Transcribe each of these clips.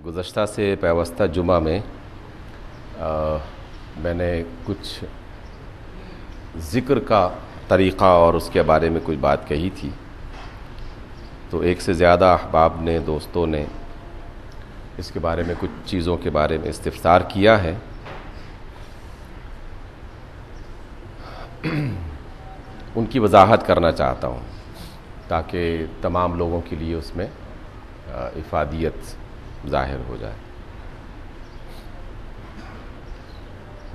گزشتہ سے پیوستہ جمعہ میں میں نے کچھ ذکر کا طریقہ اور اس کے بارے میں کچھ بات کہی تھی، تو ایک سے زیادہ احباب نے، دوستوں نے اس کے بارے میں کچھ چیزوں کے بارے میں استفسار کیا ہے۔ ان کی وضاحت کرنا چاہتا ہوں تاکہ تمام لوگوں کے لیے اس میں افادیت ظاہر ہو جائے۔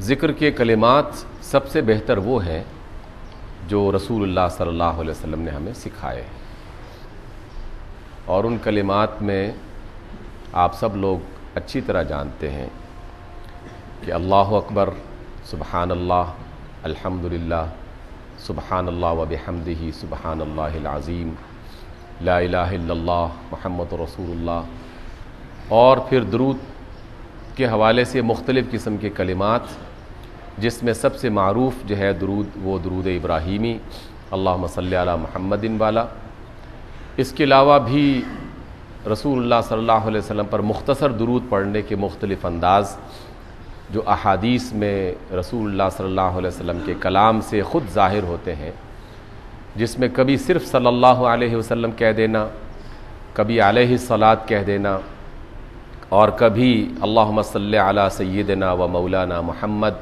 ذکر کے کلمات سب سے بہتر وہ ہیں جو رسول اللہ صلی اللہ علیہ وسلم نے ہمیں سکھائے، اور ان کلمات میں آپ سب لوگ اچھی طرح جانتے ہیں کہ اللہ اکبر، سبحان اللہ، الحمدللہ، سبحان اللہ و بحمدہ، سبحان اللہ العظیم، لا الہ الا اللہ، محمد رسول اللہ، اور پھر درود کے حوالے سے مختلف قسم کے کلمات، جس میں سب سے معروف جو ہے درود، وہ درود ابراہیمی، اللہم صلی علی محمد والا۔ اس کے علاوہ بھی رسول اللہ صلی اللہ علیہ وسلم پر مختصر درود پڑھنے کے مختلف انداز جو احادیث میں رسول اللہ صلی اللہ علیہ وسلم کے کلام سے خود ظاہر ہوتے ہیں، جس میں کبھی صرف صلی اللہ علیہ وسلم کہہ دینا، کبھی علیہ الصلاۃ کہہ دینا، اور کبھی اللہم صلی علی سیدنا و مولانا محمد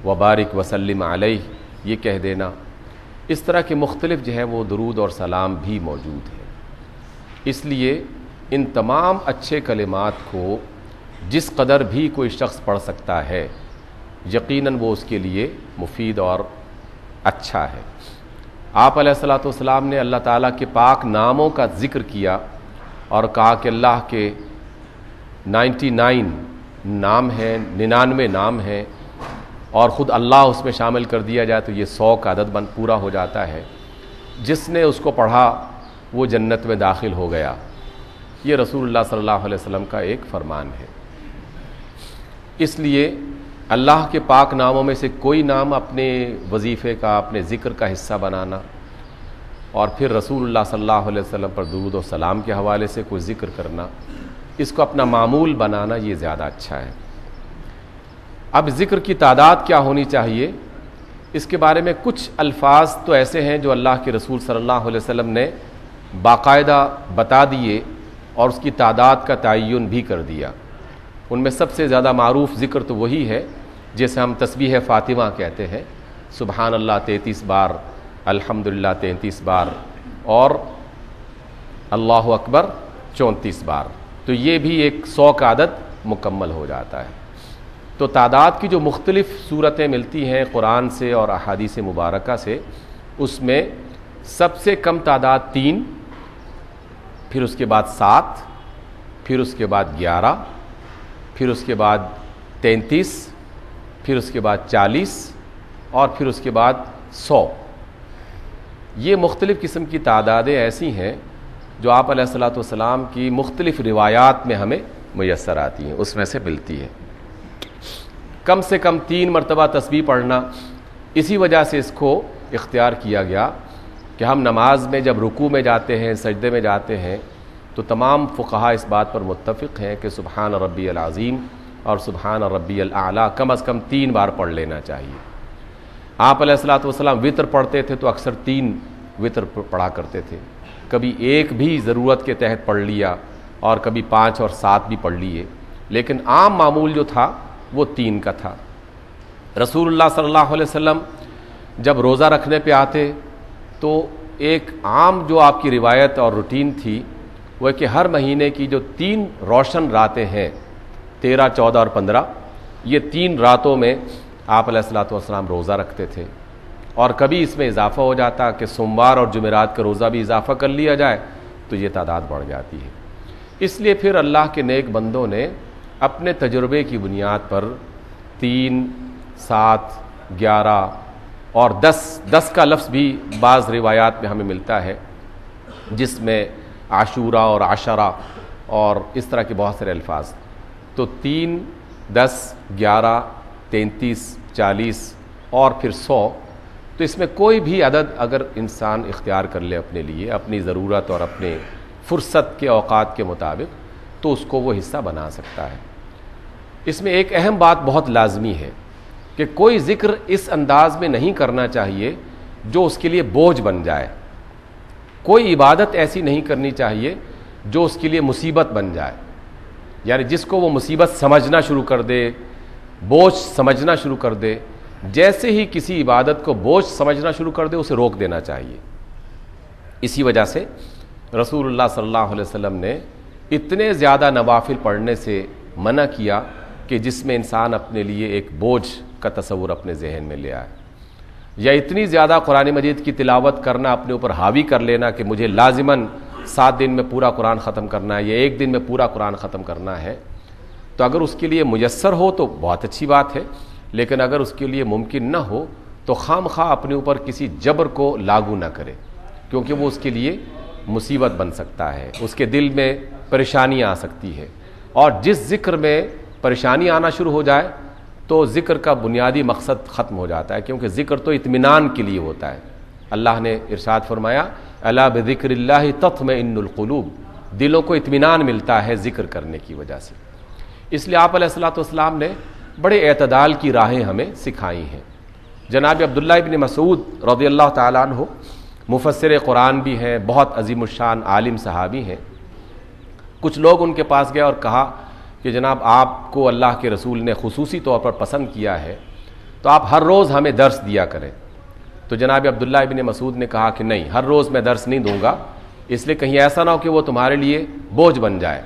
وبارک وسلم علیہ یہ کہہ دینا۔ اس طرح کے مختلف جو ہے وہ درود اور سلام بھی موجود ہیں۔ اس لیے ان تمام اچھے کلمات کو جس قدر بھی کوئی شخص پڑھ سکتا ہے، یقیناً وہ اس کے لیے مفید اور اچھا ہے۔ آپ علیہ الصلاۃ والسلام نے اللہ تعالیٰ کے پاک ناموں کا ذکر کیا اور کہا کہ اللہ کے 99 نام ہیں، 99 نام ہیں، اور خود اللہ اس میں شامل کر دیا جائے تو یہ 100 کا عدد پورا ہو جاتا ہے۔ جس نے اس کو پڑھا وہ جنت میں داخل ہو گیا۔ یہ رسول اللہ صلی اللہ علیہ وسلم کا ایک فرمان ہے۔ اس لیے اللہ کے پاک ناموں میں سے کوئی نام اپنے وظیفے کا، اپنے ذکر کا حصہ بنانا، اور پھر رسول اللہ صلی اللہ علیہ وسلم پر درود و سلام کے حوالے سے کوئی ذکر کرنا، اس کو اپنا معمول بنانا، یہ زیادہ اچھا ہے۔ اب ذکر کی تعداد کیا ہونی چاہیے، اس کے بارے میں کچھ الفاظ تو ایسے ہیں جو اللہ کے رسول صلی اللہ علیہ وسلم نے باقاعدہ بتا دیے اور اس کی تعداد کا تعین بھی کر دیا۔ ان میں سب سے زیادہ معروف ذکر تو وہی ہے جسے ہم تسبیح فاطمہ کہتے ہیں، سبحان اللہ 33 بار، الحمدللہ 33 بار، اور اللہ اکبر 34 بار، تو یہ بھی ایک 100 کا عدد مکمل ہو جاتا ہے۔ تو تعداد کی جو مختلف صورتیں ملتی ہیں قرآن سے اور احادیث مبارکہ سے، اس میں سب سے کم تعداد 3، پھر اس کے بعد 7، پھر اس کے بعد 11، پھر اس کے بعد 33، پھر اس کے بعد 40، اور پھر اس کے بعد 100۔ یہ مختلف قسم کی تعدادیں ایسی ہیں جو آپ علیہ الصلاۃ والسلام کی مختلف روایات میں ہمیں میسر آتی ہیں، اس میں سے ملتی ہے۔ کم سے کم 3 مرتبہ تسبیح پڑھنا، اسی وجہ سے اس کو اختیار کیا گیا کہ ہم نماز میں جب رکوع میں جاتے ہیں، سجدے میں جاتے ہیں، تو تمام فقہاء اس بات پر متفق ہیں کہ سبحان ربی العظیم اور سبحان ربی الاعلیٰ کم از کم 3 بار پڑھ لینا چاہیے۔ آپ علیہ الصلاۃ والسلام وتر پڑھتے تھے تو اکثر 3 وتر پڑھا کرتے تھے، کبھی ایک بھی ضرورت کے تحت پڑھ لیا اور کبھی 5 اور 7 بھی پڑھ لیے، لیکن عام معمول جو تھا وہ 3 کا تھا۔ رسول اللہ صلی اللہ علیہ وسلم جب روزہ رکھنے پہ آتے تو ایک عام جو آپ کی روایت اور روٹین تھی وہ کہ ہر مہینے کی جو 3 روشن راتیں ہیں، 13، 14 اور 15، یہ 3 راتوں میں آپ علیہ الصلاۃ والسلام روزہ رکھتے تھے، اور کبھی اس میں اضافہ ہو جاتا کہ سوموار اور جمعرات کا روزہ بھی اضافہ کر لیا جائے تو یہ تعداد بڑھ جاتی ہے۔ اس لیے پھر اللہ کے نیک بندوں نے اپنے تجربے کی بنیاد پر 3، 7، 11 اور 10 کا لفظ بھی بعض روایات میں ہمیں ملتا ہے، جس میں عاشورہ اور عشرہ اور اس طرح کے بہت سارے الفاظ۔ تو 3، 10، 11، 33، 40 اور پھر 100، تو اس میں کوئی بھی عدد اگر انسان اختیار کر لے اپنے لیے، اپنی ضرورت اور اپنے فرصت کے اوقات کے مطابق، تو تو اس کو وہ حصہ بنا سکتا ہے۔ اس میں ایک اہم بات بہت لازمی ہے کہ کوئی ذکر اس انداز میں نہیں کرنا چاہیے جو اس کے لیے بوجھ بن جائے، کوئی عبادت ایسی نہیں کرنی چاہیے جو اس کے لیے مصیبت بن جائے، یعنی جس کو وہ مصیبت سمجھنا شروع کر دے، بوجھ سمجھنا شروع کر دے۔ جیسے ہی کسی عبادت کو بوجھ سمجھنا شروع کر دے اسے روک دینا چاہیے۔ اسی وجہ سے رسول اللہ صلی اللہ علیہ وسلم نے اتنے زیادہ نوافل پڑھنے سے منع کیا کہ جس میں انسان اپنے لیے ایک بوجھ کا تصور اپنے ذہن میں لے آئے، یا اتنی زیادہ قرآن مجید کی تلاوت کرنا اپنے اوپر حاوی کر لینا کہ مجھے لازماً 7 دن میں پورا قرآن ختم کرنا ہے یا 1 دن میں پورا قرآن ختم کرنا ہے۔ تو اگر اس کے لیے میسر ہو تو بہت اچھی بات ہے، لیکن اگر اس کے لیے ممکن نہ ہو تو خام خواہ اپنے اوپر کسی جبر کو لاگو نہ کرے، کیونکہ وہ اس کے لیے مصیبت بن سکتا ہے، اس کے دل میں پریشانی آ سکتی ہے، اور جس ذکر میں پریشانی آنا شروع ہو جائے تو ذکر کا بنیادی مقصد ختم ہو جاتا ہے، کیونکہ ذکر تو اطمینان کے لیے ہوتا ہے۔ اللہ نے ارشاد فرمایا الا بذکر اللہ تطمئن القلوب، دلوں کو اطمینان ملتا ہے ذکر کرنے کی وجہ سے۔ اس لیے آپ علیہ الصلوۃ والسلام نے بڑے اعتدال کی راہیں ہمیں سکھائی ہیں۔ جناب عبداللہ ابن مسعود رضی اللہ تعالیٰ عنہ مفسر قرآن بھی ہیں، بہت عظیم الشان عالم صحابی ہیں۔ کچھ لوگ ان کے پاس گئے اور کہا کہ جناب آپ کو اللہ کے رسول نے خصوصی طور پر پسند کیا ہے، تو آپ ہر روز ہمیں درس دیا کریں۔ تو جناب عبداللہ ابن مسعود نے کہا کہ نہیں، ہر روز میں درس نہیں دوں گا، اس لیے کہیں ایسا نہ ہو کہ وہ تمہارے لیے بوجھ بن جائے،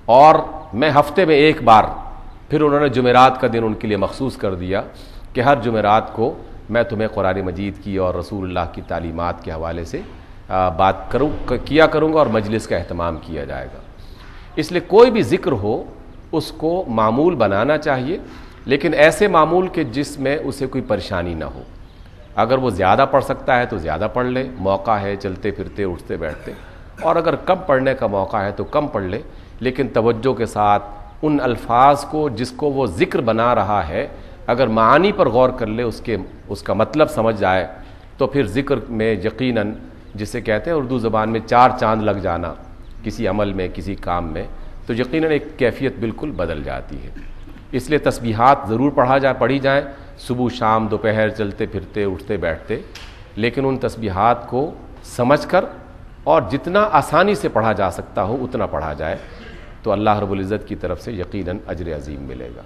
اور میں ہفتے میں 1 بار، پھر انہوں نے جمعرات کا دن ان کے لیے مخصوص کر دیا کہ ہر جمعرات کو میں تمہیں قرآن مجید کی اور رسول اللہ کی تعلیمات کے حوالے سے بات کیا کروں گا اور مجلس کا اہتمام کیا جائے گا۔ اس لیے کوئی بھی ذکر ہو اس کو معمول بنانا چاہیے، لیکن ایسے معمول کہ جس میں اسے کوئی پریشانی نہ ہو۔ اگر وہ زیادہ پڑھ سکتا ہے تو زیادہ پڑھ لے، موقع ہے چلتے پھرتے اٹھتے بیٹھتے، اور اگر کم پڑھنے کا موقع ہے تو کم پڑھ لے، لیکن توجہ کے ساتھ ان الفاظ کو جس کو وہ ذکر بنا رہا ہے اگر معانی پر غور کر لے، اس کا مطلب سمجھ جائے، تو پھر ذکر میں یقیناً، جسے کہتے ہیں اردو زبان میں 4 چاند لگ جانا کسی عمل میں، کسی کام میں، تو یقیناً ایک کیفیت بالکل بدل جاتی ہے۔ اس لیے تسبیحات ضرور پڑھی جائیں صبح شام دوپہر چلتے پھرتے اٹھتے بیٹھتے، لیکن ان تسبیحات کو سمجھ کر اور جتنا آسانی سے پڑھا جا سکتا ہو اتنا پڑھا جائے، تو اللہ رب العزت کی طرف سے یقیناً اجر عظیم ملے گا۔